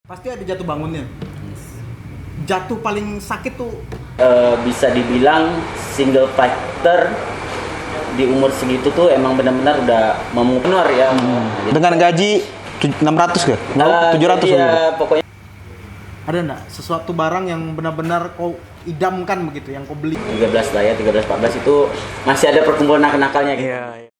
Pasti ada jatuh bangunnya. Jatuh paling sakit tuh Bisa dibilang single fighter di umur segitu tuh emang benar-benar udah memunar ya. Dengan gaji 600 ke? 700 ya, gitu. pokoknya ada nggak sesuatu barang yang benar-benar kau idamkan begitu, yang kau beli? 13 lah ya, 13-14 itu masih ada perkumpulan nakal-nakalnya gitu. Iya.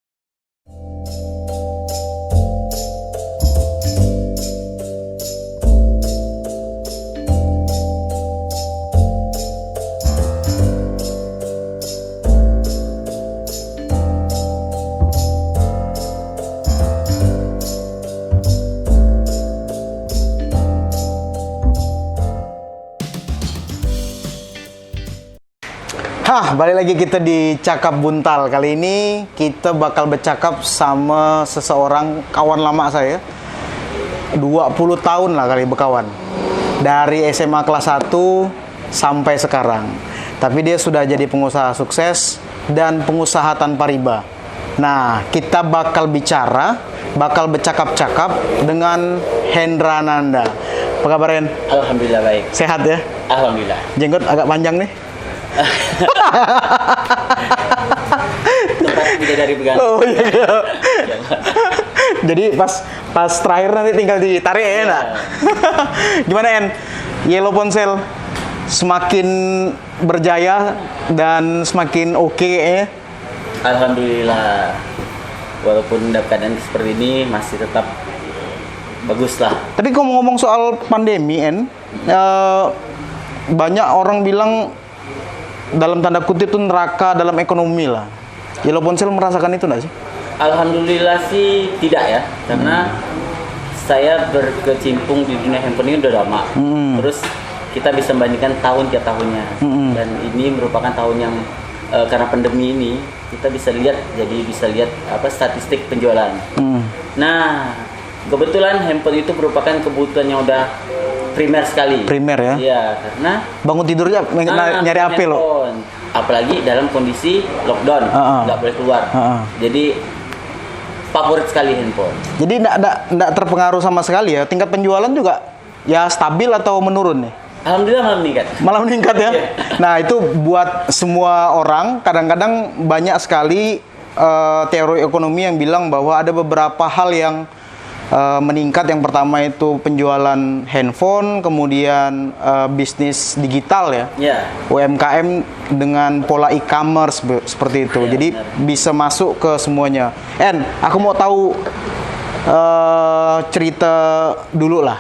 Balik lagi kita di Cakap Buntal. Kali ini kita bakal bercakap sama seseorang kawan lama saya. 20 tahun lah kali berkawan. Dari SMA kelas 1 sampai sekarang. Tapi dia sudah jadi pengusaha sukses dan pengusaha tanpa riba. Nah, kita bakal bercakap-cakap dengan Hendra Nanda. Apa kabar, Hen? Alhamdulillah baik. Sehat ya? Alhamdulillah. Jenggot agak panjang nih. Tempat bidadari begantung. Oh iya. Jadi pas terakhir nanti tinggal ditarik ya, nak? Gimana, En? Yellow Ponsel semakin berjaya dan semakin oke ya? Alhamdulillah. Walaupun dalam keadaan seperti ini masih tetap bagus lah. Tapi kalau ngomong soal pandemi, En, banyak orang bilang dalam tanda kutip itu neraka dalam ekonomi lah. Yellow Ponsel merasakan itu nggak sih? Alhamdulillah sih tidak ya, karena saya berkecimpung di dunia handphone ini udah lama. Terus kita bisa membandingkan tahun tiap tahunnya, dan ini merupakan tahun yang karena pandemi ini kita bisa lihat, statistik penjualan. Nah, kebetulan handphone itu merupakan kebutuhan yang udah primer sekali. Primer ya? Iya, karena bangun tidurnya nyari HP loh. Apalagi dalam kondisi lockdown, nggak boleh keluar. Jadi favorit sekali handphone. Jadi nggak terpengaruh sama sekali ya. Tingkat penjualan juga ya stabil atau menurun nih? Alhamdulillah malah meningkat. Malah meningkat ya. Nah, itu buat semua orang kadang-kadang banyak sekali teori ekonomi yang bilang bahwa ada beberapa hal yang meningkat. Yang pertama itu penjualan handphone, kemudian bisnis digital ya. UMKM dengan pola e-commerce seperti itu. Jadi bisa masuk ke semuanya. En, aku mau tahu cerita dulu lah.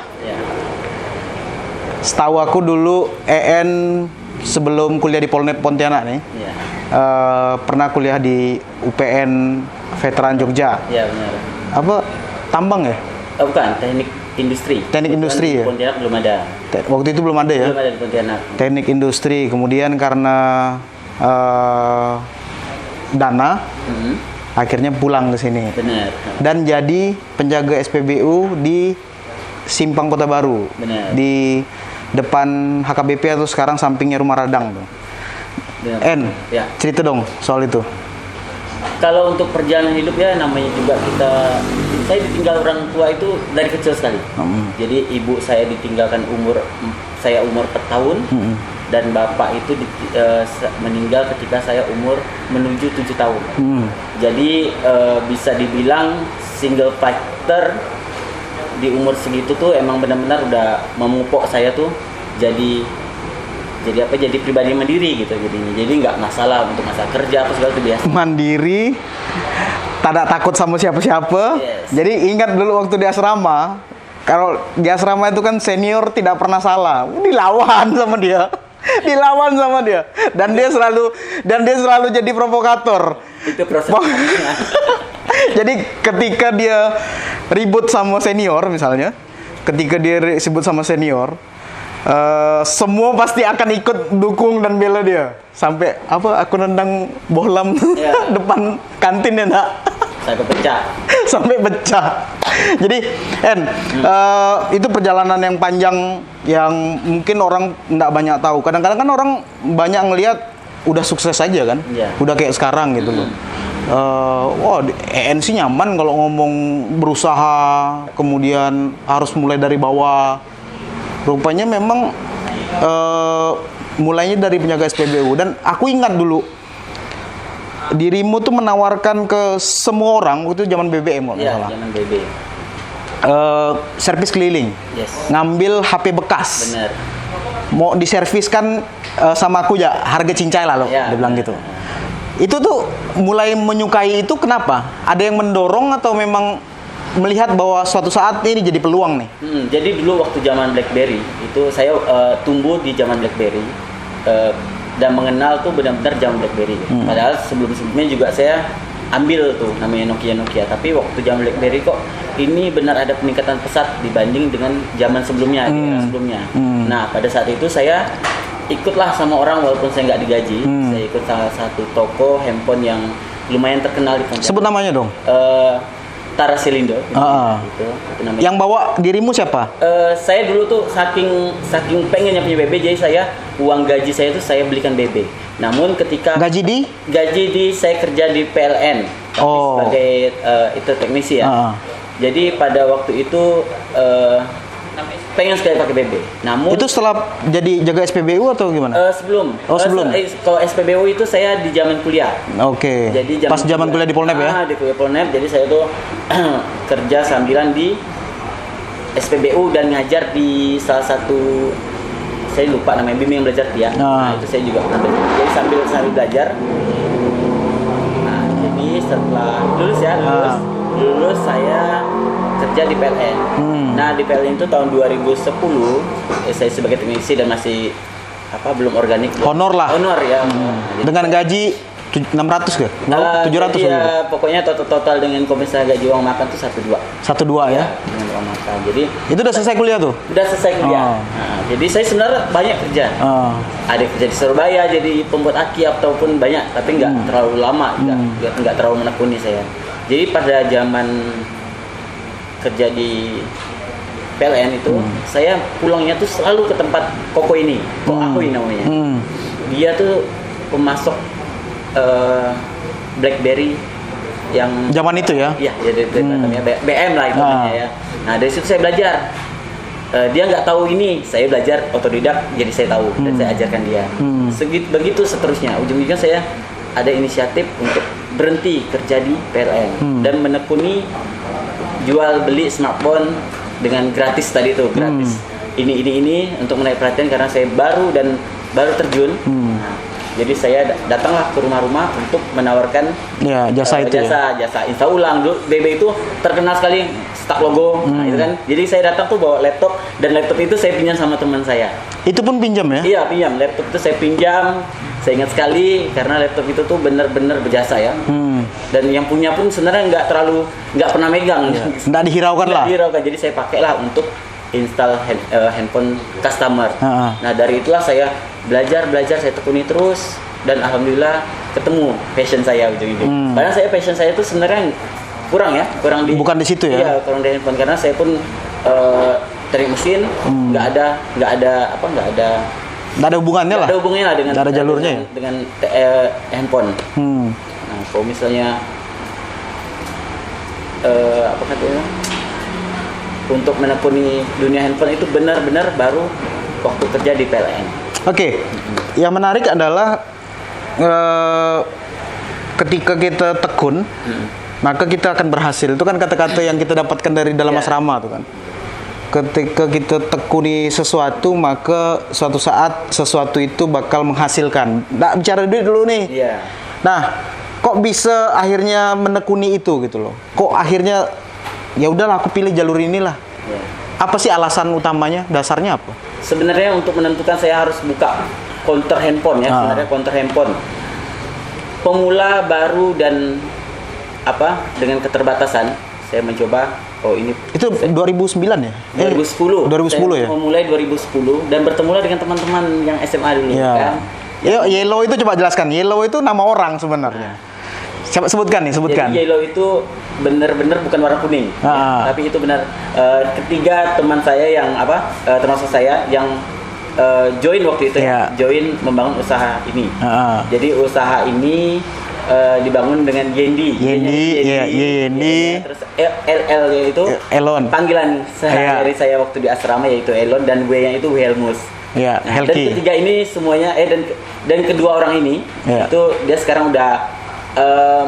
Setahu aku dulu EN sebelum kuliah di Polnet Pontianak nih, pernah kuliah di UPN Veteran Jogja. Iya, benar. Apa? Tambang ya? Bukan, teknik industri. Teknik industri ya? Di Pontianak belum ada. Waktu itu belum ada ya? Belum ada di Pontianak. Teknik industri, kemudian karena dana, akhirnya pulang ke sini. Benar. Dan jadi penjaga SPBU di Simpang Kota Baru. Benar. Di depan HKBP atau sekarang sampingnya Rumah Radang tuh. Benar. En, Ya. cerita dong soal itu. Kalau untuk perjalanan hidup ya namanya juga saya ditinggal orang tua itu dari kecil sekali. Jadi ibu saya ditinggalkan saya umur 4 tahun, dan bapak itu meninggal ketika saya umur menuju 7 tahun. Jadi bisa dibilang single fighter di umur segitu tuh emang benar-benar udah memupuk saya tuh jadi pribadi mandiri gitu jadinya. Jadi nggak masalah untuk masalah kerja apa segala itu biasa. Mandiri, tak takut sama siapa-siapa. Yes. Jadi ingat dulu waktu di asrama, kalau di asrama itu kan senior tidak pernah salah, dilawan sama dia. Dan dia selalu jadi provokator. Itu proses. Jadi ketika dia ribut sama senior misalnya, semua pasti akan ikut dukung dan bela dia. Sampai aku nendang bohlam depan kantin ya, nak. Sampai pecah. Jadi, En, itu perjalanan yang panjang yang mungkin orang nggak banyak tahu. Kadang-kadang kan orang banyak ngelihat udah sukses aja kan, udah kayak sekarang gitu loh. EN sih nyaman kalau ngomong berusaha, kemudian harus mulai dari bawah. Rupanya memang mulainya dari penjaga SPBU, dan aku ingat dulu dirimu tuh menawarkan ke semua orang waktu itu zaman BBM kalau nggak Iya, salah. zaman BB. Servis keliling, Yes. ngambil HP bekas, Benar. mau diserviskan sama aku ya, harga cincai lah loh, Ya, dia bilang benar. gitu. Itu tuh mulai menyukai itu kenapa? Ada yang mendorong atau memang melihat bahwa suatu saat ini jadi peluang nih? Jadi dulu waktu zaman BlackBerry itu saya tumbuh di zaman BlackBerry dan mengenal tuh benar-benar zaman BlackBerry. Padahal sebelum-sebelumnya juga saya ambil tuh namanya Nokia. Tapi waktu zaman BlackBerry kok ini benar ada peningkatan pesat dibanding dengan zaman sebelumnya, di era sebelumnya. Nah pada saat itu saya ikutlah sama orang walaupun saya nggak digaji. Saya ikut salah satu toko handphone yang lumayan terkenal di Pontianak. Sebut namanya dong. Tara Silindo. Itu namanya. Yang bawa dirimu siapa? Saya dulu tuh saking pengennya punya BB, jadi saya uang gaji saya itu saya belikan BB. Namun ketika Gaji di? saya kerja di PLN tapi sebagai itu teknisi ya. Jadi pada waktu itu pengen sekali pakai BB. Namun Itu setelah jadi jaga SPBU atau gimana? sebelum. Oh, sebelum. Kalau SPBU itu saya di zaman kuliah. Oke. Jadi Pas zaman kuliah di Polnep ya? Di kuliah Polnep. Jadi saya tuh kerja sambilan di SPBU dan ngajar di salah satu, saya lupa namanya, bimbing belajar dia. Nah, itu saya juga pernah belajar. Jadi sambil belajar. Nah, jadi setelah lulus saya kerja di PLN. Nah, di PLN itu tahun 2010 saya sebagai teknisi dan masih belum organik. Honor lah. Honor ya. Jadi, Dengan gaji 600 ke? 700 iya, pokoknya total dengan kompensasi gaji uang makan tuh 1,2. 1,2 ya? Dengan uang makan. Jadi Itu udah selesai kuliah tuh? udah selesai kuliah. Nah, jadi saya sebenarnya banyak kerja. Ada kerja di Surabaya jadi pembuat aki ataupun banyak, tapi nggak terlalu lama, nggak terlalu menekuni saya. Jadi pada zaman kerja di PLN itu saya pulangnya tuh selalu ke tempat Koko ini, Kok Akui namanya. Dia tuh pemasok BlackBerry yang zaman itu ya? Iya, jadi namanya BM lah itu namanya ya. Nah dari situ saya belajar. Dia nggak tahu ini, saya belajar otodidak, jadi saya tahu dan saya ajarkan dia. Begitu seterusnya. Ujung-ujungnya saya ada inisiatif untuk berhenti kerja di PLN dan menekuni jual beli smartphone dengan gratis tadi tuh, gratis. Ini untuk menarik perhatian karena saya baru terjun. Nah, jadi saya datanglah ke rumah-rumah untuk menawarkan jasa itu jasa install ulang. Dulu BB itu terkenal sekali stuck logo, nah, itu kan. Jadi saya datang tuh bawa laptop, dan laptop itu saya pinjam sama teman saya. Itu pun pinjam ya? Iya, pinjam. Laptop itu saya pinjam. Saya ingat sekali karena laptop itu tuh benar-benar berjasa ya. Dan yang punya pun sebenarnya nggak pernah megang. Nggak dihiraukan lah. Dihiraukan. Jadi saya pakailah untuk install handphone customer. Nah dari itulah saya belajar, saya tekuni terus, dan alhamdulillah ketemu passion saya ujung-ujung. Padahal passion saya itu sebenarnya kurang di. Bukan di situ ya? Iya, kurang di handphone karena saya pun teknik mesin, nggak ada hubungannya lah. Nggak ada hubungannya lah dengan. Nggak ada jalurnya dengan handphone. Nah, kalau misalnya untuk menekuni dunia handphone itu benar-benar baru waktu kerja di PLN. Oke. Yang menarik adalah ketika kita tekun, maka kita akan berhasil. Itu kan kata-kata yang kita dapatkan dari dalam asrama tuh kan. Ketika kita tekuni sesuatu, maka suatu saat sesuatu itu bakal menghasilkan. Nggak bicara duit dulu nih. Nah, kok bisa akhirnya menekuni itu gitu loh? Kok akhirnya ya udahlah aku pilih jalur inilah. Apa sih alasan utamanya? Dasarnya apa? Sebenarnya untuk menentukan saya harus buka counter handphone ya. Sebenarnya counter handphone. Pemula baru dan dengan keterbatasan, saya mencoba ini. Itu 2009 ya? 2010. 2010 ya? Memulai 2010 dan bertemulah dengan teman-teman yang SMA dulu kan. Yellow itu coba jelaskan. Yellow itu nama orang sebenarnya. Coba sebutkan. Jadi yellow itu benar-benar bukan warna kuning. Tapi itu benar ketiga teman saya yang termasuk saya yang join waktu itu join membangun usaha ini. Jadi usaha ini dibangun dengan Yendi. Yendi. Terus LL itu Elon. panggilan sehari-hari saya waktu di asrama yaitu Elon, dan W-nya itu Helmus. Ya, Nah, dan Helki. ketiga ini semuanya dan kedua orang ini itu dia sekarang udah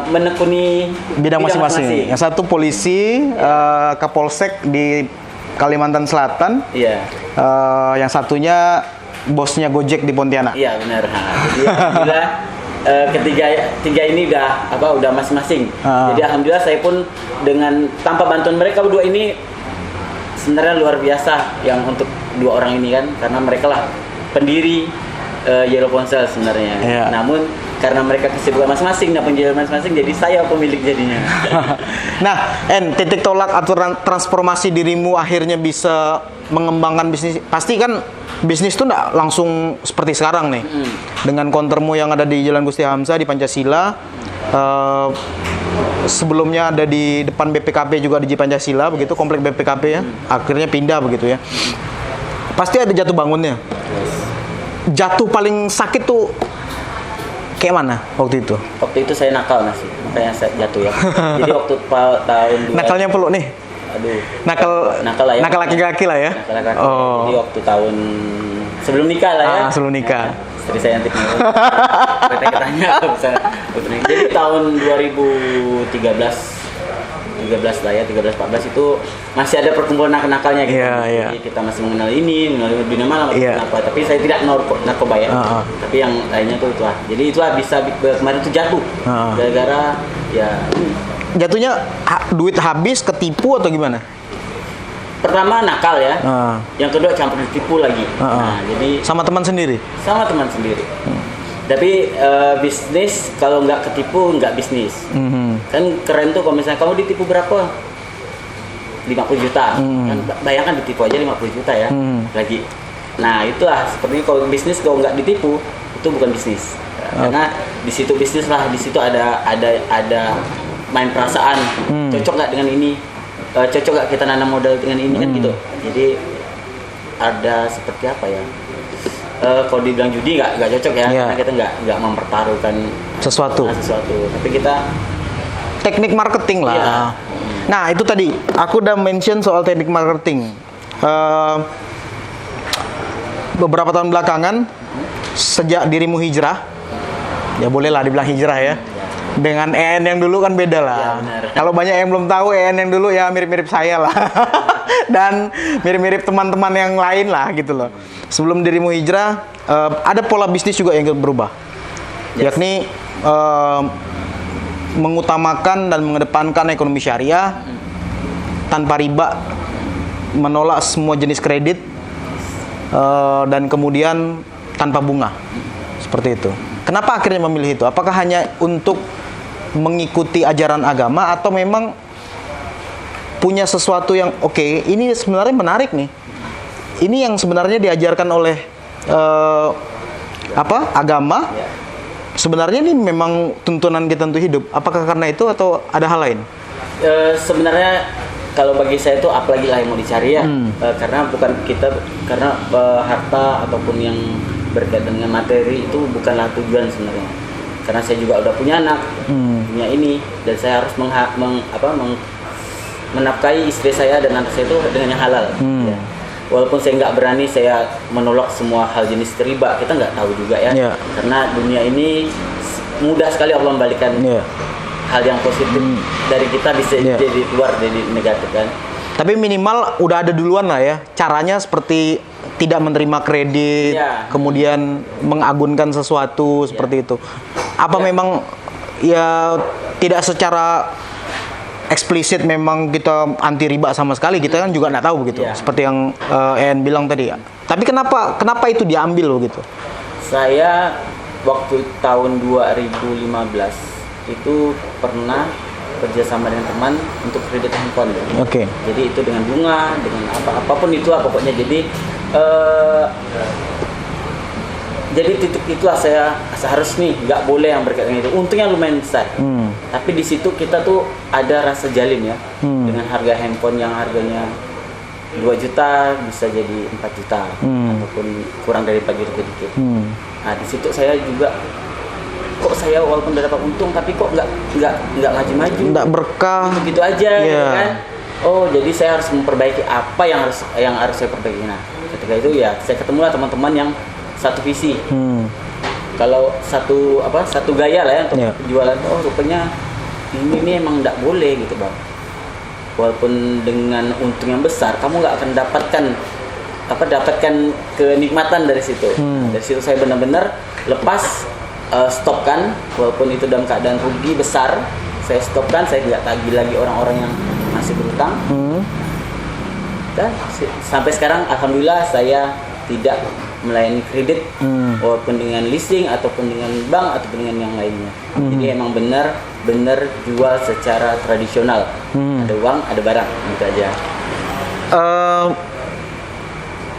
menekuni Bidang masing-masing. Yang satu polisi, Kapolsek di Kalimantan Selatan. Iya. Yang satunya bosnya Gojek di Pontianak. Iya benar. Jadi alhamdulillah tiga ini udah masing-masing. Jadi alhamdulillah saya pun dengan tanpa bantuan mereka berdua ini sebenarnya luar biasa yang untuk dua orang ini kan, karena mereka lah pendiri Yellow Ponsel sebenarnya. Iya. Namun karena mereka kesibukan masing-masing dan penjualan masing-masing, jadi saya pemilik jadinya. Nah, titik tolak atau transformasi dirimu akhirnya bisa mengembangkan bisnis. Pasti kan bisnis tuh nggak langsung seperti sekarang nih. Dengan countermu yang ada di Jalan Gusti Hamzah di Pancasila. Sebelumnya ada di depan BPKP juga di Pancasila, begitu komplek BPKP ya. Akhirnya pindah begitu ya. Pasti ada jatuh bangunnya. Jatuh paling sakit tuh kayak mana waktu itu? Waktu itu saya nakal sih, makanya saya jatuh ya. Jadi waktu tahun Nakalnya peluk nih. Aduh. Nakal lah ya. Nakal laki-laki lah ya. Nakal laki-laki. Oh. Jadi waktu tahun sebelum nikah lah ya. Sebelum nikah. Istri saya nanti katanya jadi tahun 13 lah ya, 13-14 itu masih ada perkumpulan nakal-nakalnya gitu. Jadi kita masih mengenal dunia malam apa, tapi saya tidak narkoba ya. Tapi yang lainnya tuh itulah. Jadi itulah bisa kemarin tuh jatuh. Gara-gara ya jatuhnya duit habis, ketipu atau gimana? Pertama nakal ya. Yang kedua campur ditipu lagi. Nah, jadi sama teman sendiri. Sama teman sendiri. Tapi bisnis kalau nggak ketipu nggak bisnis. Kan keren tuh kalau misalnya kamu ditipu berapa? 50 juta. Kan bayangkan ditipu aja 50 juta ya. Lagi. Nah, itulah seperti kalau bisnis kalau nggak ditipu itu bukan bisnis. Karena di situ bisnis lah, di situ ada main perasaan. Cocok nggak dengan ini? Cocok nggak kita nanam modal dengan ini kan gitu. Jadi ada seperti apa ya? Kalau dibilang judi nggak cocok ya, karena kita nggak mempertaruhkan sesuatu. Tapi kita teknik marketing lah. Iya. Nah itu tadi aku udah mention soal teknik marketing. Beberapa tahun belakangan sejak dirimu hijrah, ya bolehlah dibilang hijrah ya. Dengan EN yang dulu kan beda lah. Kalau banyak yang belum tahu, EN yang dulu ya mirip-mirip saya lah. Dan mirip-mirip teman-teman yang lain lah gitu loh. Sebelum dirimu hijrah, ada pola bisnis juga yang berubah. Yakni mengutamakan dan mengedepankan ekonomi syariah tanpa riba, menolak semua jenis kredit, dan kemudian tanpa bunga. Seperti itu. Kenapa akhirnya memilih itu? Apakah hanya untuk mengikuti ajaran agama atau memang punya sesuatu yang ini sebenarnya menarik nih. Ini yang sebenarnya diajarkan oleh agama. Sebenarnya ini memang tuntunan kita untuk hidup. Apakah karena itu atau ada hal lain? Sebenarnya kalau bagi saya itu apalagi lah yang mau dicari ya. Karena bukan kita harta ataupun yang berkaitan dengan materi itu bukanlah tujuan sebenarnya. Karena saya juga udah punya anak, punya ini, dan saya harus menafkahi istri saya dan anak saya itu dengan yang halal. Ya. Walaupun saya nggak berani saya menolak semua hal jenis riba, kita nggak tahu juga ya. Karena dunia ini mudah sekali Allah membalikan hal yang positif dari kita bisa jadi keluar dari negatif kan. Tapi minimal udah ada duluan lah ya. Caranya seperti tidak menerima kredit, kemudian mengagunkan sesuatu seperti itu. Apa memang ya tidak secara eksplisit memang kita anti riba sama sekali, kita kan juga nggak tahu begitu. Seperti yang En bilang tadi. Tapi kenapa itu diambil begitu? Saya waktu tahun 2015 itu pernah kerjasama dengan teman untuk kredit handphone. Jadi itu dengan bunga, dengan apapun itulah pokoknya. Jadi titik itulah saya harus nih nggak boleh yang berkaitan itu. Untungnya lumayan besar. Tapi di situ kita tuh ada rasa jalim ya. Dengan harga handphone yang harganya 2 juta bisa jadi 4 juta ataupun kurang dari 4 juta sedikit. Nah di situ saya juga kok saya walaupun udah dapat untung tapi kok nggak maju-maju, Nggak berkah. gitu aja, gitu Iya. kan. Oh, jadi saya harus memperbaiki apa yang harus saya perbaiki. Nah, ketika itu ya saya ketemulah teman-teman yang satu visi. Kalau satu gaya lah ya untuk Iya. jualan. Oh, rupanya ini emang nggak boleh gitu, Bang. Walaupun dengan untung yang besar, kamu nggak akan dapatkan kenikmatan dari situ. Dari situ saya benar-benar lepas, stopkan, walaupun itu dalam keadaan rugi besar, saya stopkan, saya nggak tagih lagi orang-orang yang masih berutang. Dan sampai sekarang alhamdulillah saya tidak melayani kredit, walaupun dengan leasing ataupun dengan bank ataupun dengan yang lainnya. Jadi emang benar jual secara tradisional. Ada uang, ada barang, gitu aja.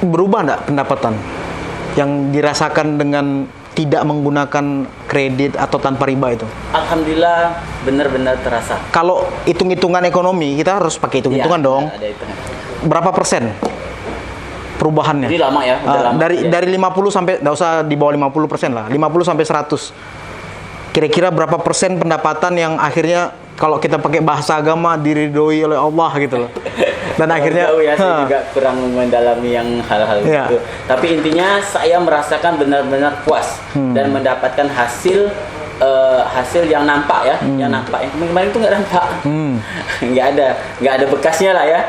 Berubah nggak pendapatan yang dirasakan dengan tidak menggunakan kredit atau tanpa riba itu? Alhamdulillah benar-benar terasa. Kalau hitung-hitungan ekonomi, kita harus pakai hitung-hitungan Iya, dong. ada hitungan. Berapa persen perubahannya? Jadi lama ya, udah lama. Dari 50 sampai, nggak usah di bawah 50% lah, 50 sampai 100. Kira-kira berapa persen pendapatan yang akhirnya kalau kita pakai bahasa agama diridhoi oleh Allah gitu loh. Dan akhirnya jauh ya, saya juga kurang mendalami yang hal-hal Iya. itu. Tapi intinya saya merasakan benar-benar puas dan mendapatkan hasil yang nampak ya, yang nampak. Yang kemarin itu nggak nampak, nggak ada bekasnya lah ya.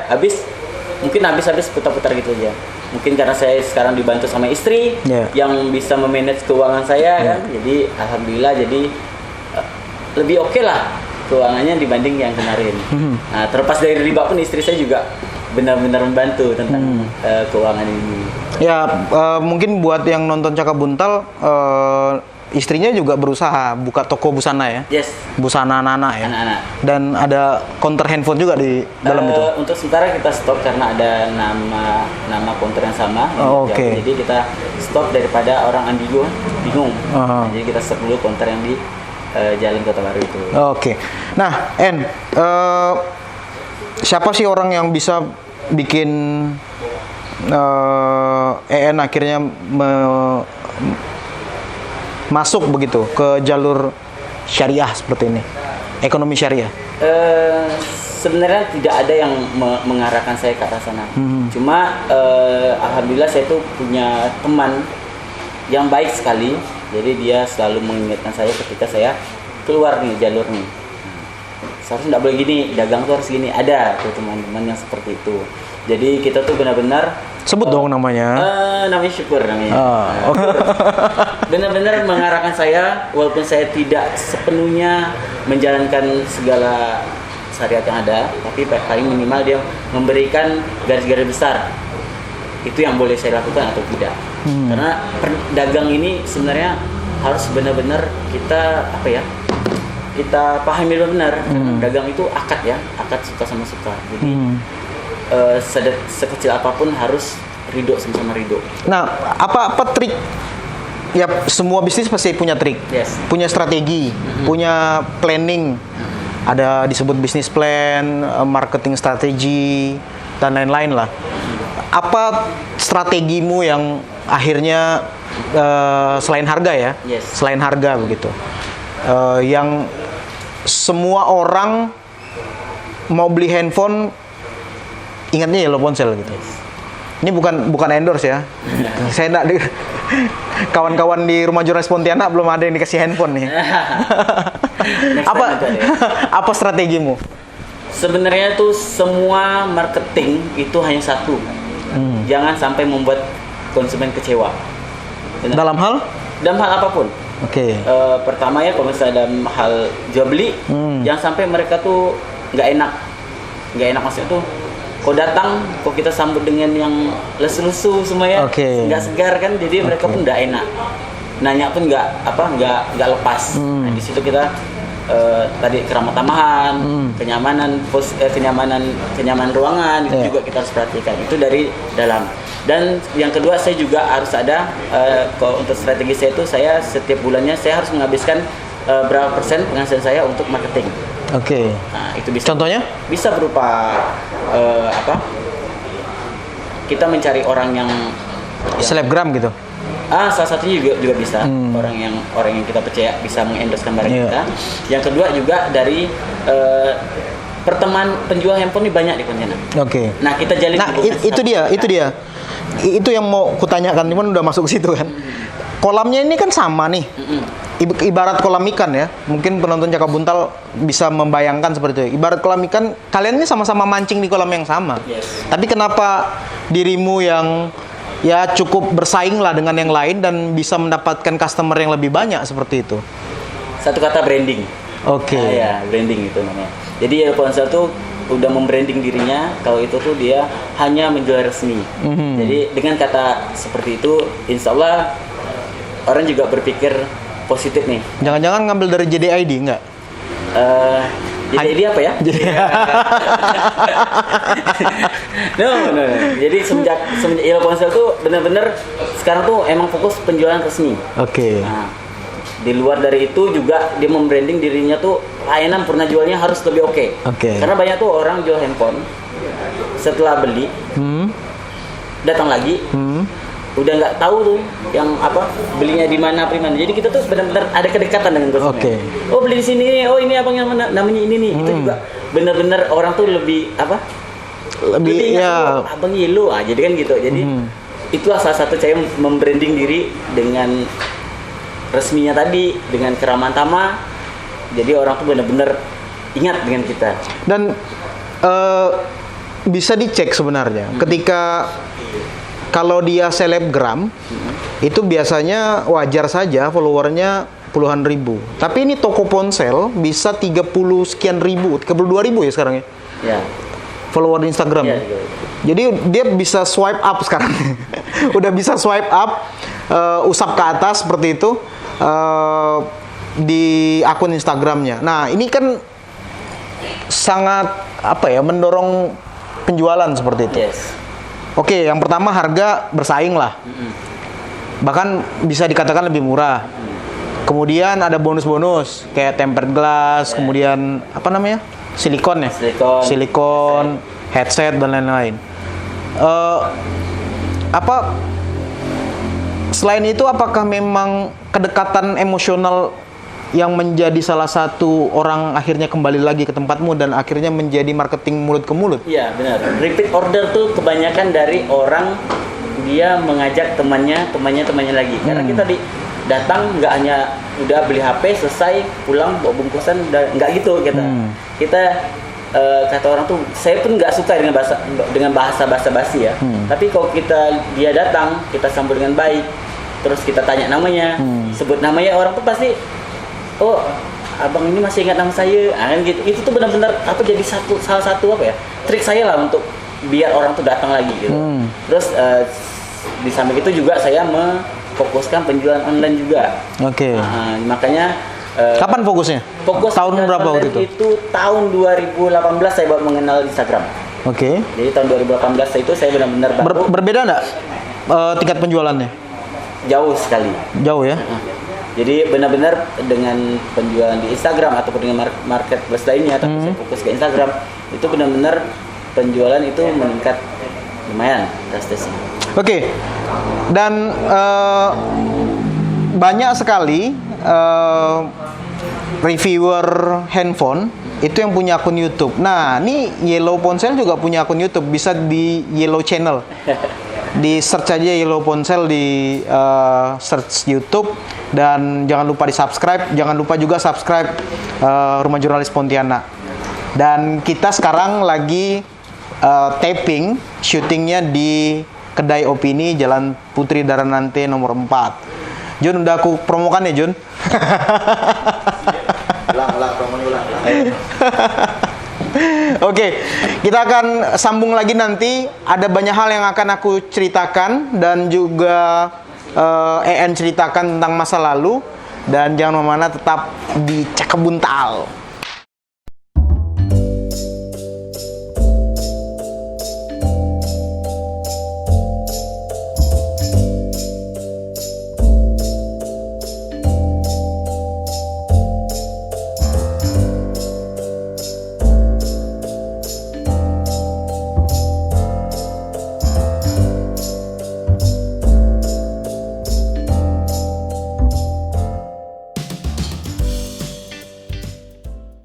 Mungkin habis putar-putar gitu aja. Mungkin karena saya sekarang dibantu sama istri yang bisa memanage keuangan saya kan. Jadi alhamdulillah lebih oke lah keuangannya dibanding yang kemarin. Nah, terlepas dari riba pun istri saya juga benar-benar membantu tentang keuangan ini. ya mungkin buat yang nonton Cakap Buntal, istrinya juga berusaha buka toko busana ya. Yes. Busana anak-anak ya. Anak-anak. Dan ada counter handphone juga di dalam itu. Untuk sementara kita stop karena ada nama counter yang sama. Oh, oke. Jadi kita stop daripada orang ambigu bingung. Nah, jadi kita stop dulu counter yang di Jalan Kota Baru itu. Oke. Nah, siapa sih orang yang bisa bikin EN akhirnya masuk begitu ke jalur syariah seperti ini, ekonomi syariah? Sebenarnya tidak ada yang mengarahkan saya ke arah sana. Cuma alhamdulillah saya tuh punya teman yang baik sekali. Jadi dia selalu mengingatkan saya ketika saya keluar nih jalur nih. Seharusnya nggak boleh gini, dagang tuh harus gini. Ada tuh teman-teman yang seperti itu. Jadi kita tuh benar-benar Sebut dong namanya. Namanya Syukur namanya. Oke. Benar-benar mengarahkan saya, walaupun saya tidak sepenuhnya menjalankan segala syariat yang ada, tapi paling minimal dia memberikan garis-garis besar. Itu yang boleh saya lakukan atau tidak. Karena dagang ini sebenarnya harus benar-benar kita kita pahami benar. Dagang itu akad ya, akad suka sama suka. Jadi sekecil apapun harus ridho sama-sama ridho. Nah, apa trik? Ya, semua bisnis pasti punya trik, Yes. punya strategi, punya planning. Ada disebut bisnis plan, marketing strategi, dan lain-lain lah. Apa strategimu yang akhirnya selain harga ya, Yes. selain harga begitu, yang semua orang mau beli handphone ingatnya Yellow Ponsel gitu. Ini bukan endorse ya. Saya enggak kawan-kawan di Rumah Jurnalis Pontianak belum ada yang dikasih handphone nih. Apa strategimu? Sebenarnya tuh semua marketing itu hanya satu. Jangan sampai membuat konsumen kecewa. Dalam hal? Dalam hal apapun. Oke. Pertama ya kalau misalnya dalam hal jual beli, jangan sampai mereka tuh nggak enak maksudnya tuh. Kok datang, kok kita sambut dengan yang lesu-lesu semua ya, nggak segar kan, jadi mereka pun nggak enak. Nanya pun nggak lepas. Nah, di situ kita tadi keramat tamahan, kenyamanan ruangan itu juga kita harus perhatikan. Itu dari dalam. Dan yang kedua saya juga harus ada kalau untuk strategi saya itu saya setiap bulannya saya harus menghabiskan berapa persen penghasilan saya untuk marketing. Oke. Nah, itu bisa. Contohnya? Bisa berupa kita mencari orang yang Selebgram gitu. Salah satunya juga bisa orang yang kita percaya bisa mengendorsekan barang kita. Yang kedua juga dari pertemanan penjual handphone ini banyak di Pontianak. Oke. Nah, kita jalin hubungan itu dia. Itu yang mau kutanyakan, cuman udah masuk ke situ kan. Kolamnya ini kan sama nih. Ibarat kolam ikan ya. Mungkin penonton Cakap Buntal bisa membayangkan seperti itu. Ibarat kolam ikan, kalian ini sama-sama mancing di kolam yang sama. Yes. Tapi kenapa dirimu yang ya cukup bersaing lah dengan yang lain dan bisa mendapatkan customer yang lebih banyak seperti itu? Satu kata, branding. Oke. Ya, branding itu namanya. Jadi Yellow Ponsel tuh udah membranding dirinya kalau itu tuh dia hanya menjual resmi. Jadi dengan kata seperti itu, insya Allah orang juga berpikir positif nih. Jangan-jangan ngambil dari JDID enggak? Jadi apa ya? No. Jadi semenjak Yellow Ponsel tuh benar-benar sekarang tuh emang fokus penjualan resmi. Oke. Nah, di luar dari itu juga dia membranding dirinya tuh layanan pernah jualnya harus lebih oke. Karena banyak tuh orang jual handphone setelah beli datang lagi udah nggak tahu tuh yang apa belinya di mana. Jadi kita tuh benar-benar ada kedekatan dengan konsumen. Oh, beli di sini, oh ini abang yang namanya ini nih. Itu juga benar-benar orang tuh lebih lebih ya abang Yellow jadi kan gitu. Jadi itulah salah satu saya membranding diri dengan resminya tadi, dengan keramaan tamah. Jadi orang tuh benar-benar ingat dengan kita. Dan bisa dicek sebenarnya ketika kalau dia selebgram itu biasanya wajar saja followernya puluhan ribu. Tapi ini toko ponsel bisa 30 sekian ribu, 32.000 ya sekarang ya. Ya. Follower di Instagram. Ya. Jadi dia bisa swipe up sekarang. Udah bisa swipe up, usap ke atas seperti itu di akun Instagramnya. Nah, ini kan sangat mendorong penjualan seperti itu. Yes. Oke, yang pertama harga bersaing lah. Bahkan bisa dikatakan lebih murah. Kemudian ada bonus-bonus kayak tempered glass, kemudian apa namanya? Silikon ya? Silikon, headset dan lain-lain. Selain itu apakah memang kedekatan emosional yang menjadi salah satu orang akhirnya kembali lagi ke tempatmu dan akhirnya menjadi marketing mulut ke mulut? Iya, benar. Repeat order tuh kebanyakan dari orang dia mengajak temannya lagi. Karena kita datang nggak hanya udah beli HP selesai pulang bawa bungkusan nggak gitu kita. Kita kata orang tuh saya pun nggak suka dengan bahasa basi ya. Tapi kalau dia datang kita sambut dengan baik, terus kita tanya namanya, sebut namanya, orang tuh pasti oh abang ini masih ingat nama saya, kan gitu. Itu tuh benar-benar jadi salah satu trik saya lah untuk biar orang tuh datang lagi gitu. Terus di samping itu juga saya memfokuskan penjualan online juga. Oke. Makanya kapan fokusnya? Fokus tahun berapa waktu itu? Itu tahun 2018 saya baru mengenal Instagram. Oke. Jadi tahun 2018 itu saya benar-benar baru. Berbeda nggak tingkat penjualannya? Jauh sekali. Jauh ya? Jadi benar-benar dengan penjualan di Instagram ataupun dengan marketplace lainnya, tapi saya fokus ke Instagram, itu benar-benar penjualan itu meningkat lumayan drastis. Oke. Dan banyak sekali reviewer handphone itu yang punya akun YouTube. Nah, ini Yellow Ponsel juga punya akun YouTube, bisa di Yellow Channel. Di search aja Yellow Ponsel di search YouTube, dan jangan lupa di subscribe. Jangan lupa juga subscribe Rumah Jurnalis Pontianak. Dan kita sekarang lagi taping, syutingnya di Kedai Opini, Jalan Putri Daranante nomor 4. Jun, udah aku promokan ya Jun. Ulang promonya ulang. Oke, kita akan sambung lagi nanti. Ada banyak hal yang akan aku ceritakan dan juga EN ceritakan tentang masa lalu. Dan jangan kemana-mana, tetap di Cakap Buntal.